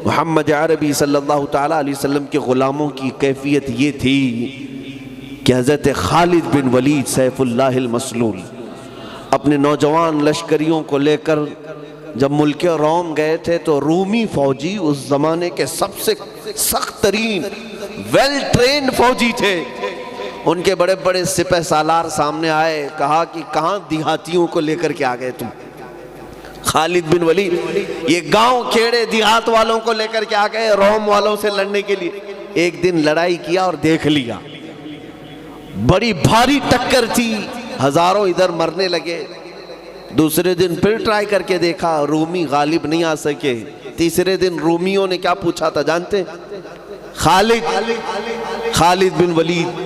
محمد عربی صلی اللہ تعالیٰ علیہ وسلم کے غلاموں کی کیفیت یہ تھی کہ حضرت خالد بن ولید سیف اللہ المسلول اپنے نوجوان لشکریوں کو لے کر جب ملک روم گئے تھے تو رومی فوجی اس زمانے کے سب سے سخت ترین ویل ٹرینڈ فوجی تھے. ان کے بڑے بڑے سپہ سالار سامنے آئے, کہا کہ کہاں دیہاتیوں کو لے کر کے آ گئے تم؟ خالد بن ولید یہ گاؤں کھیڑے دیہات والوں کو لے کر کے آ گئے روم والوں سے لڑنے کے لیے. ایک دن لڑائی کیا اور دیکھ لیا, بڑی بھاری ٹکر تھی, ہزاروں ادھر مرنے لگے. دوسرے دن پھر ٹرائی کر کے دیکھا, رومی غالب نہیں آ سکے. تیسرے دن رومیوں نے کیا پوچھا تھا جانتے؟ خالد بن ولید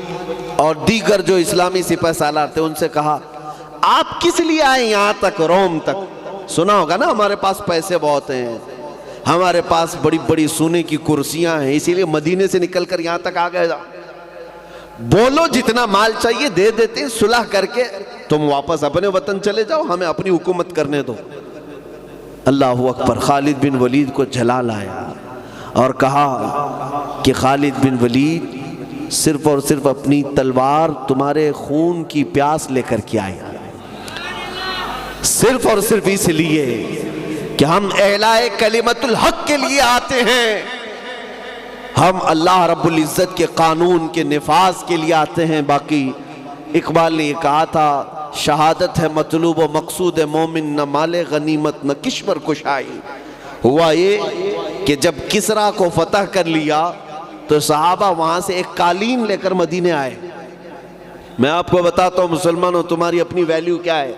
اور دیگر جو اسلامی سپہ سالار تھے ان سے کہا آپ کس لیے آئے یہاں تک روم تک؟ سنا ہوگا نا ہمارے پاس پیسے بہت ہیں, ہمارے پاس بڑی بڑی سونے کی کرسیاں ہیں, اسی لیے مدینے سے نکل کر یہاں تک آ گئے. بولو جتنا مال چاہیے دے دیتے, صلح کر کے تم واپس اپنے وطن چلے جاؤ, ہمیں اپنی حکومت کرنے دو. اللہ اکبر. خالد بن ولید کو جلال آیا اور کہا کہ خالد بن ولید صرف اور صرف اپنی تلوار تمہارے خون کی پیاس لے کر کے آئے, صرف اور صرف اس لیے کہ ہم اعلاء کلمت الحق کے لیے آتے ہیں, ہم اللہ رب العزت کے قانون کے نفاذ کے لیے آتے ہیں. باقی اقبال نے یہ کہا تھا شہادت ہے مطلوب و مقصود مومن, نہ مال غنیمت نہ کشور کشائی. ہوا یہ کہ جب کسرا کو فتح کر لیا تو صحابہ وہاں سے ایک قالین لے کر مدینے آئے. میں آپ کو بتاتا ہوں مسلمانوں, تمہاری اپنی ویلیو کیا ہے.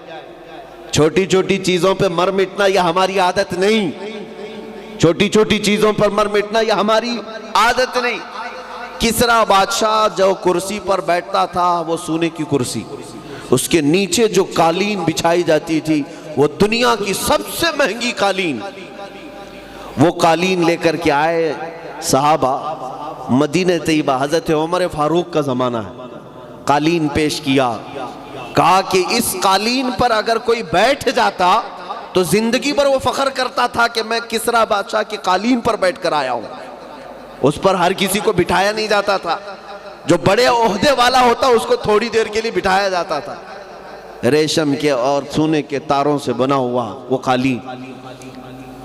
چھوٹی چھوٹی چیزوں پہ مر مٹنا یہ ہماری عادت نہیں, چھوٹی چھوٹی چیزوں پر مر مٹنا یہ ہماری عادت نہیں. کسرا بادشاہ جو کرسی پر بیٹھتا تھا وہ سونے کی کرسی, اس کے نیچے جو قالین بچھائی جاتی تھی وہ دنیا کی سب سے مہنگی قالین. وہ قالین لے کر کے آئے صحابہ مدینہ طیبہ. حضرت عمر فاروق کا زمانہ ہے. قالین پیش کیا, کہا کہ اس قالین پر اگر کوئی بیٹھ جاتا تو زندگی پر وہ فخر کرتا تھا کہ میں کسرا بادشاہ کی قالین پر بیٹھ کر آیا ہوں. اس پر ہر کسی کو بٹھایا نہیں جاتا تھا, جو بڑے عہدے والا ہوتا اس کو تھوڑی دیر کے لیے بٹھایا جاتا تھا. ریشم کے اور سونے کے تاروں سے بنا ہوا وہ قالین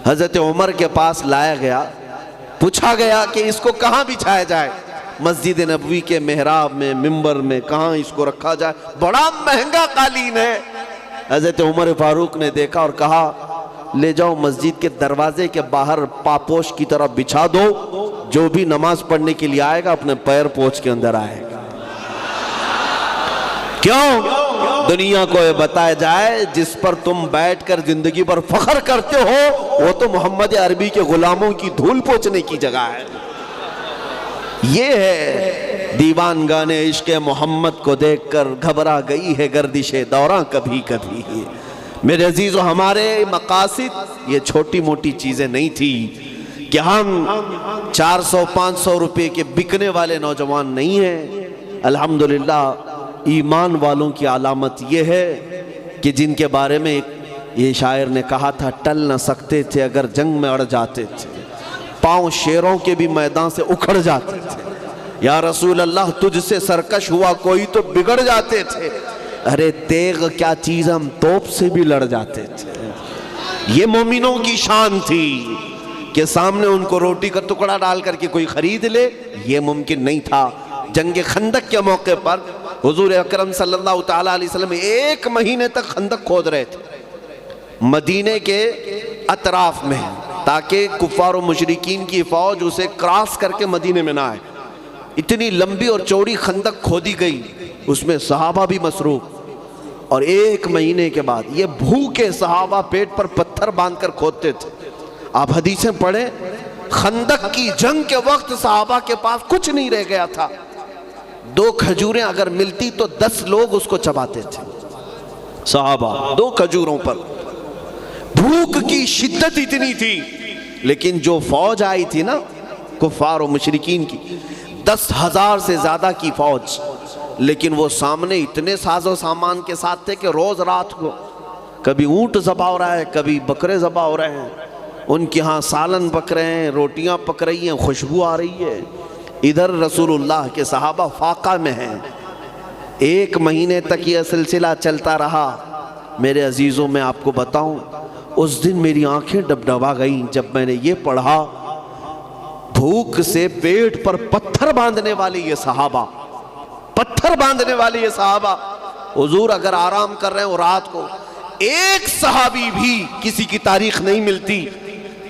حضرت عمر کے پاس لایا گیا. پوچھا گیا کہ اس کو کہاں بچھایا جائے؟ مسجد نبوی کے محراب میں, ممبر میں, کہاں اس کو رکھا جائے؟ بڑا مہنگا قالین ہے. حضرت عمر فاروق نے دیکھا اور کہا لے جاؤ مسجد کے دروازے کے باہر پاپوش کی طرف بچھا دو, جو بھی نماز پڑھنے کے لیے آئے گا اپنے پیر پوچھ کے اندر آئے گا. کیوں؟ دنیا کو یہ بتایا جائے جس پر تم بیٹھ کر زندگی پر فخر کرتے ہو وہ تو محمد عربی کے غلاموں کی دھول پوچھنے کی جگہ ہے. یہ ہے دیوان گانے عشق محمد کو دیکھ کر گھبرا گئی ہے گردش دوراں کبھی کبھی. میرے عزیزو, ہمارے مقاصد یہ چھوٹی موٹی چیزیں نہیں تھی کہ ہم 400-500 روپے کے بکنے والے نوجوان نہیں ہیں. الحمدللہ ایمان والوں کی علامت یہ ہے کہ جن کے بارے میں یہ شاعر نے کہا تھا ٹل نہ سکتے تھے اگر جنگ میں اڑ جاتے تھے, پاؤں شیروں کے بھی میدان سے اکھڑ جاتے تھے. یا رسول اللہ تجھ سے سرکش ہوا کوئی تو بگڑ جاتے تھے, ارے تیغ کیا چیز ہم توپ سے بھی لڑ جاتے تھے. یہ مومنوں کی شان تھی کہ سامنے ان کو روٹی کا ٹکڑا ڈال کر کے کوئی خرید لے, یہ ممکن نہیں تھا. جنگ خندق کے موقع پر حضور اکرم صلی اللہ تعالیٰ علیہ وسلم 1 مہینے تک خندق کھود رہے تھے مدینے کے اطراف میں, تاکہ کفار و مشرکین کی فوج اسے کراس کر کے مدینے میں نہ آئے. اتنی لمبی اور چوڑی خندق کھودی گئی, اس میں صحابہ بھی مصروف. اور 1 مہینے کے بعد یہ بھوکے صحابہ پیٹ پر پتھر باندھ کر کھودتے تھے. آپ حدیثیں پڑھیں, خندق کی جنگ کے وقت صحابہ کے پاس کچھ نہیں رہ گیا تھا. 2 کھجوریں اگر ملتی تو 10 لوگ اس کو چباتے تھے صحابہ, 2 کھجوروں پر. بھوک کی شدت اتنی تھی, لیکن جو فوج آئی تھی نا کفار و مشرکین کی 10,000 سے زیادہ کی فوج, لیکن وہ سامنے اتنے ساز و سامان کے ساتھ تھے کہ روز رات کو کبھی اونٹ ذبح ہو رہا ہے, کبھی بکرے ذبح ہو رہے ہیں, ان کے ہاں سالن پک رہے ہیں، روٹیاں پک رہی ہیں، خوشبو آ رہی ہے، ادھر رسول اللہ کے صحابہ فاقہ میں ہیں۔ 1 مہینے تک یہ سلسلہ چلتا رہا۔ میرے عزیزوں میں آپ کو بتاؤں، اس دن میری آنکھیں ڈبڈبا گئیں جب میں نے یہ پڑھا، بھوک سے پیٹ پر پتھر باندھنے والے یہ صحابہ، پتھر باندھنے والے یہ صحابہ، حضور اگر آرام کر رہے ہیں رات کو، ایک صحابی بھی کسی کی تاریخ نہیں ملتی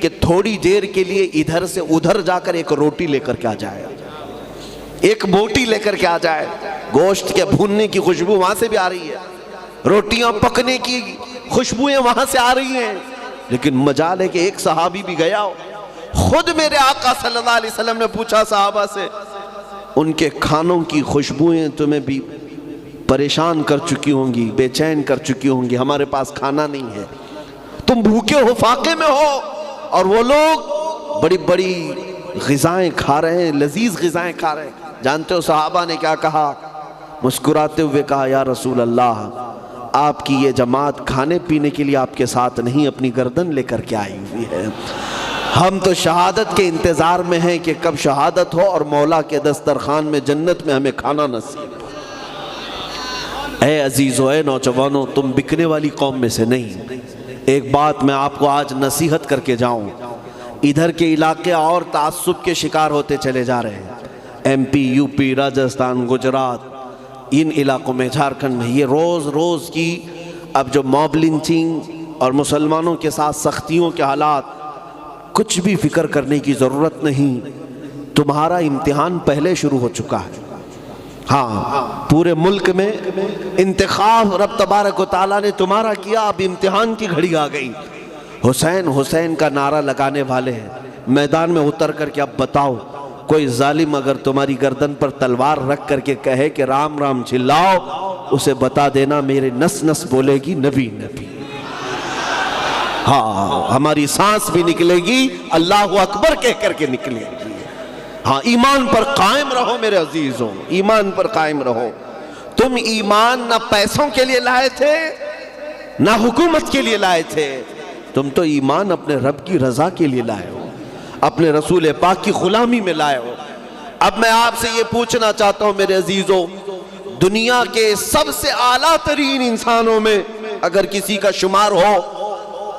کہ تھوڑی دیر کے لیے ادھر سے ادھر جا کر ایک روٹی لے کر کے آ جائے، ایک بوٹی لے کر کے آ جائے۔ گوشت کے بھوننے کی خوشبو وہاں سے بھی آ رہی ہے، روٹیاں پکنے کی خوشبوئیں وہاں سے آ رہی ہیں، لیکن مجال ہے کہ ایک صحابی بھی گیا ہو۔ خود میرے آقا صلی اللہ علیہ وسلم نے پوچھا صحابہ سے، ان کے کھانوں کی خوشبوئیں تمہیں بھی پریشان کر چکی ہوں گی، بے چین کر چکی ہوں گی، ہمارے پاس کھانا نہیں ہے، تم بھوکے ہو، فاقے میں ہو، اور وہ لوگ بڑی بڑی غذائیں کھا رہے ہیں، لذیذ غذائیں کھا رہے ہیں۔ جانتے ہو صحابہ نے کیا کہا؟ مسکراتے ہوئے کہا، یا رسول اللہ، آپ کی یہ جماعت کھانے پینے کے لیے آپ کے ساتھ نہیں، اپنی گردن لے کر کے آئی ہوئی ہے۔ ہم تو شہادت کے انتظار میں ہیں کہ کب شہادت ہو اور مولا کے دسترخوان میں جنت میں ہمیں کھانا نصیب ہو۔ اے عزیزو، اے نوجوانوں، تم بکنے والی قوم میں سے نہیں۔ ایک بات میں آپ کو آج نصیحت کر کے جاؤں، ادھر کے علاقے اور تعصب کے شکار ہوتے چلے جا رہے ہیں۔ M P, U P, Rajasthan, Gujarat, ان علاقوں میں، جھارکھنڈ میں، یہ روز روز کی اب جو موب لنچنگ اور مسلمانوں کے ساتھ سختیوں کے حالات، کچھ بھی فکر کرنے کی ضرورت نہیں۔ تمہارا امتحان پہلے شروع ہو چکا ہے۔ ہاں، پورے ملک میں انتخاب رب تبارک و تعالیٰ نے تمہارا کیا، اب امتحان کی گھڑی آ گئی۔ حسین حسین کا نعرہ لگانے والے ہیں، میدان میں اتر کر کے اب بتاؤ، کوئی ظالم اگر تمہاری گردن پر تلوار رکھ کر کے کہے کہ رام رام چلاؤ، اسے بتا دینا میرے نس نس بولے گی نبی نبی۔ ہاں، ہماری سانس بھی نکلے گی اللہ اکبر کہہ کر کے نکلے گی۔ ہاں، ایمان پر قائم رہو میرے عزیزوں، ایمان پر قائم رہو۔ تم ایمان نہ پیسوں کے لیے لائے تھے نہ حکومت کے لیے لائے تھے، تم تو ایمان اپنے رب کی رضا کے لیے لائے ہو، اپنے رسول پاک کی غلامی میں لائے ہو۔ اب میں آپ سے یہ پوچھنا چاہتا ہوں میرے عزیزوں، دنیا کے سب سے اعلیٰ ترین انسانوں میں اگر کسی کا شمار ہو،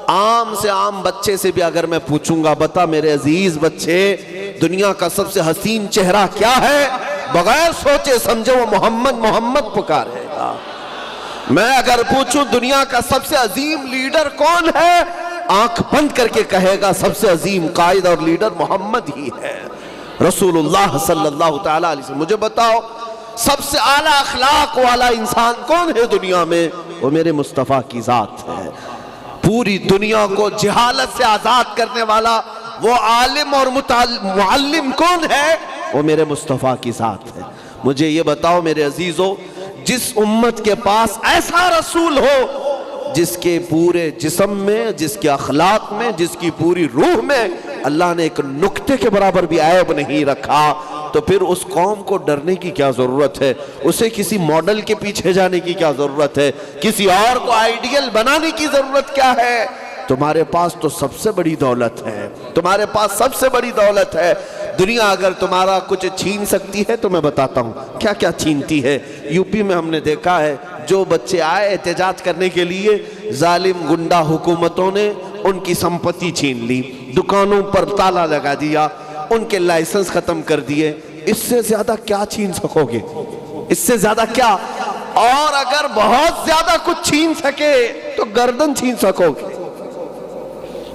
عام سے عام بچے سے بھی اگر میں پوچھوں گا، بتا میرے عزیز بچے، دنیا کا سب سے حسین چہرہ کیا ہے، بغیر سوچے سمجھے وہ محمد محمد پکارے گا۔ میں اگر پوچھوں دنیا کا سب سے عظیم لیڈر کون ہے، آنکھ بند کر کے کہے گا سب سے عظیم قائد اور لیڈر محمد ہی ہے، رسول اللہ صلی اللہ تعالیٰ علیہ وسلم۔ مجھے بتاؤ سب سے اعلیٰ اخلاق والا انسان کون ہے دنیا میں؟ وہ میرے مصطفیٰ کی ذات ہے۔ پوری دنیا کو جہالت سے آزاد کرنے والا وہ عالم اور معلم کون ہے؟ وہ میرے مصطفیٰ کی ذات ہے۔ مجھے یہ بتاؤ میرے عزیزو، جس امت کے پاس ایسا رسول ہو جس کے پورے جسم میں، جس کے اخلاق میں، جس کی پوری روح میں اللہ نے ایک نقطے کے برابر بھی عیب نہیں رکھا، تو پھر اس قوم کو ڈرنے کی کیا ضرورت ہے؟ اسے کسی ماڈل کے پیچھے جانے کی کیا ضرورت ہے؟ کسی اور کو آئیڈیل بنانے کی ضرورت کیا ہے؟ تمہارے پاس تو سب سے بڑی دولت ہے، تمہارے پاس سب سے بڑی دولت ہے۔ دنیا اگر تمہارا کچھ چھین سکتی ہے تو میں بتاتا ہوں کیا کیا چھینتی ہے۔ یو پی میں ہم نے دیکھا ہے، جو بچے آئے احتجاج کرنے کے لیے، ظالم گنڈا حکومتوں نے ان کی سمپتی چھین لی، دکانوں پر تالا لگا دیا، ان کے لائسنس ختم کر دیے۔ اس سے زیادہ کیا چھین سکو گے؟ اس سے زیادہ کیا؟ اور اگر بہت زیادہ کچھ چھین سکے تو گردن چھین سکو گے،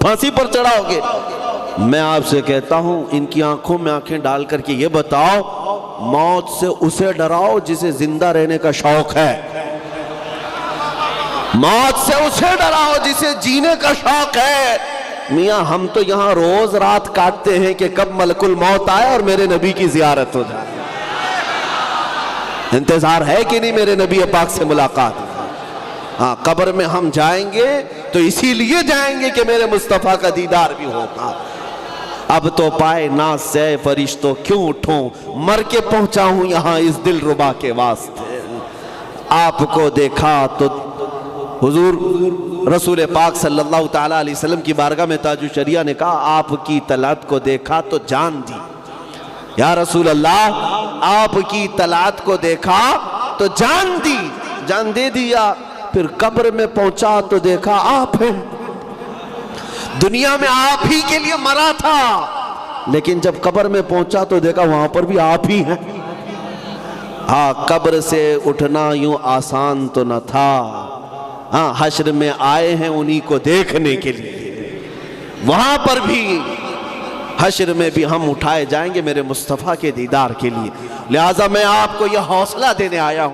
پھانسی پر چڑھاؤ گے۔ میں آپ سے کہتا ہوں، ان کی آنکھوں میں آنکھیں ڈال کر کے یہ بتاؤ، موت سے اسے ڈراؤ جسے زندہ رہنے کا شوق ہے، موت سے اسے ڈراؤ جسے جینے کا شوق ہے۔ میاں ہم تو یہاں روز رات کاٹتے ہیں کہ کب ملک الموت آئے اور میرے نبی کی زیارت ہو جائے۔ انتظار ہے کہ نہیں میرے نبی پاک سے ملاقات؟ ہاں، قبر میں ہم جائیں گے تو اسی لیے جائیں گے کہ میرے مصطفیٰ کا دیدار بھی ہوگا۔ اب تو پائے ناز سے فرشتوں کیوں اٹھوں، مر کے پہنچا ہوں یہاں اس دل ربا کے واسطے۔ آپ کو دیکھا تو حضور رسول پاک صلی اللہ تعالیٰ علیہ وسلم کی بارگاہ میں تاج الشریعہ نے کہا آپ کی طلعت کو دیکھا تو جان دی. یا رسول اللہ آپ کی طلعت کو دیکھا تو جان دی، جان دے دیا. پھر قبر میں پہنچا تو دیکھا آپ ہیں. دنیا میں آپ ہی کے لیے مرا تھا، لیکن جب قبر میں پہنچا تو دیکھا وہاں پر بھی آپ ہی ہیں. ہاں قبر سے اٹھنا یوں آسان تو نہ تھا، ہاں حشر میں آئے ہیں انہی کو دیکھنے کے لیے. وہاں پر بھی حشر میں بھی ہم اٹھائے جائیں گے میرے مصطفیٰ کے دیدار کے لیے. لہٰذا میں آپ کو یہ حوصلہ دینے آیا ہوں.